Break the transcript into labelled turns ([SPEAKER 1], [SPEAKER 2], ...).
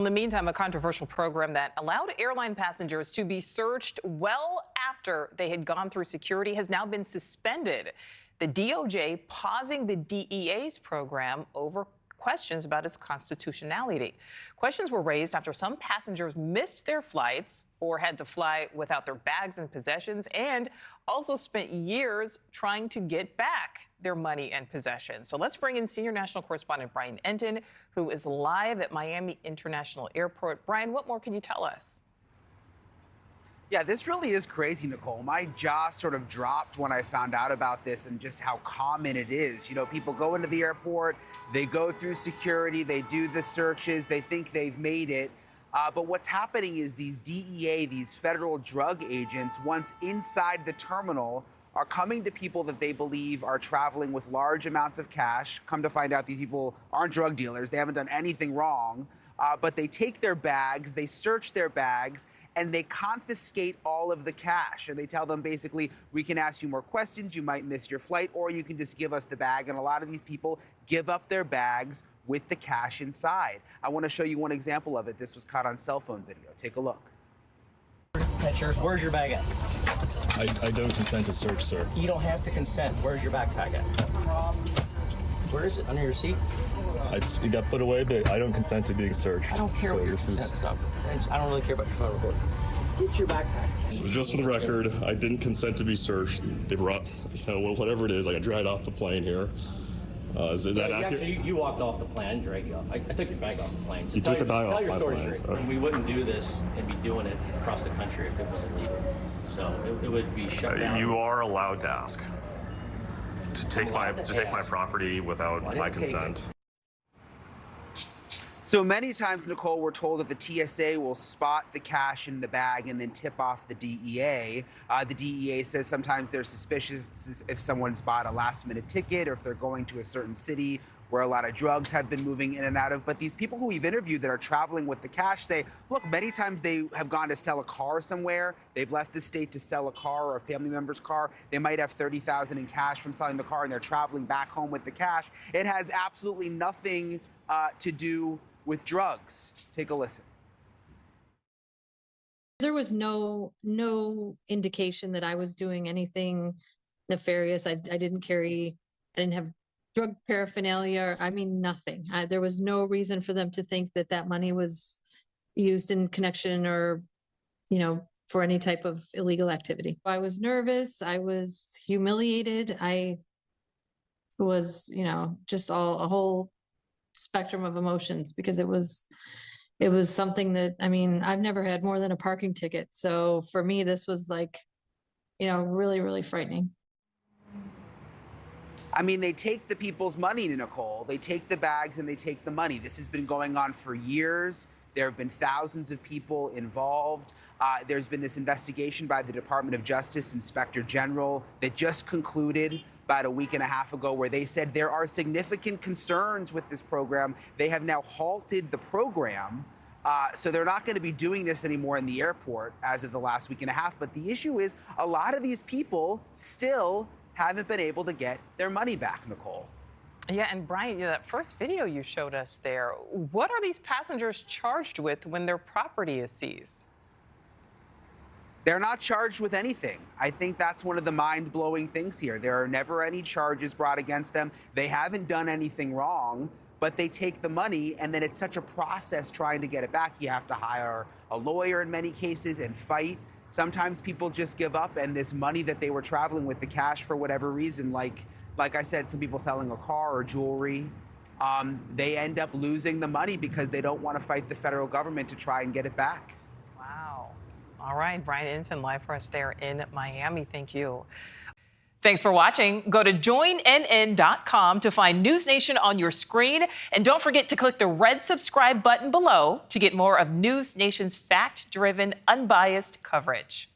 [SPEAKER 1] In the meantime, a controversial program that allowed airline passengers to be searched well after they had gone through security has now been suspended. The DOJ pausing the DEA's program over questions about its constitutionality. Questions were raised after some passengers missed their flights or had to fly without their bags and possessions, and also spent years trying to get back their money and possessions. So let's bring in senior national correspondent Brian Entin, who is live at Miami International Airport. Brian, what more can you tell us?
[SPEAKER 2] Yeah, this really is crazy, Nichole. My jaw sort of dropped when I found out about this and just how common it is. You know, people go into the airport, they go through security, they do the searches, they think they've made it. But what's happening is these DEA, these federal drug agents, once inside the terminal, are coming to people that they believe are traveling with large amounts of cash. Come to find out these people aren't drug dealers. They haven't done anything wrong. But they take their bags, they search their bags, and they confiscate all of the cash. And they tell them basically, we can ask you more questions, you might miss your flight, or you can just give us the bag. And a lot of these people give up their bags with the cash inside. I want to show you one example of it. This was caught on cell phone video. Take a look.
[SPEAKER 3] Where's your bag at?
[SPEAKER 4] I don't consent to search, sir.
[SPEAKER 3] You don't have to consent. Where's your backpack at? Where is it? Under your seat?
[SPEAKER 4] It got put away, but I don't consent to being searched.
[SPEAKER 3] I don't care what your consent stuff. I don't really care about your phone report. Get your backpack.
[SPEAKER 4] So just for the record, I didn't consent to be searched. They brought, whatever it is, I got dragged off the plane here. Is that accurate?
[SPEAKER 3] Actually, you walked off the plane. I didn't drag you off. I took your bag off the plane. So
[SPEAKER 4] you took the bag off
[SPEAKER 3] my plane. Tell your story straight.
[SPEAKER 4] Okay.
[SPEAKER 3] We wouldn't do this and be doing it across the country if it was illegal. So it would be shut down.
[SPEAKER 4] You are allowed to ask to take my property without my consent.
[SPEAKER 2] So many times, Nichole, we're told that the TSA will spot the cash in the bag and then tip off the DEA. The DEA says sometimes they're suspicious if someone's bought a last-minute ticket or if they're going to a certain city where a lot of drugs have been moving in and out of. But these people who we've interviewed that are traveling with the cash say, look, many times they have gone to sell a car somewhere. They've left the state to sell a car or a family member's car. They might have $30,000 in cash from selling the car, and they're traveling back home with the cash. It has absolutely nothing to do with drugs. Take a listen.
[SPEAKER 5] There was no indication that I was doing anything nefarious. I didn't have drug paraphernalia. I mean, nothing. There was no reason for them to think that that money was used in connection or, for any type of illegal activity. I was nervous. I was humiliated. I was, just a whole spectrum of emotions, because it was something that, I've never had more than a parking ticket. So for me, this was like, really, really frightening.
[SPEAKER 2] They take the people's money, Nichole. They take the bags and they take the money. This has been going on for years. There have been thousands of people involved. There's been this investigation by the Department of Justice Inspector General that just concluded about a week and a half ago, where they said there are significant concerns with this program. They have now halted the program. So they're not going to be doing this anymore in the airport as of the last week and a half. But the issue is a lot of these people still haven't been able to get their money back, Nichole.
[SPEAKER 1] Yeah, and Brian, that first video you showed us there, what are these passengers charged with when their property is seized?
[SPEAKER 2] They're not charged with anything. I think that's one of the mind-blowing things here. There are never any charges brought against them. They haven't done anything wrong, but they take the money, and then it's such a process trying to get it back. You have to hire a lawyer in many cases and fight. Sometimes people just give up, and this money that they were traveling with, the cash, for whatever reason, like I said, some people selling a car or jewelry, they end up losing the money because they don't want to fight the federal government to try and get it back.
[SPEAKER 1] Wow. All right, Brian Entin live for us there in Miami. Thank you. Thanks for watching. Go to joinnn.com to find NewsNation on your screen. And don't forget to click the red subscribe button below to get more of NewsNation's fact-driven, unbiased coverage.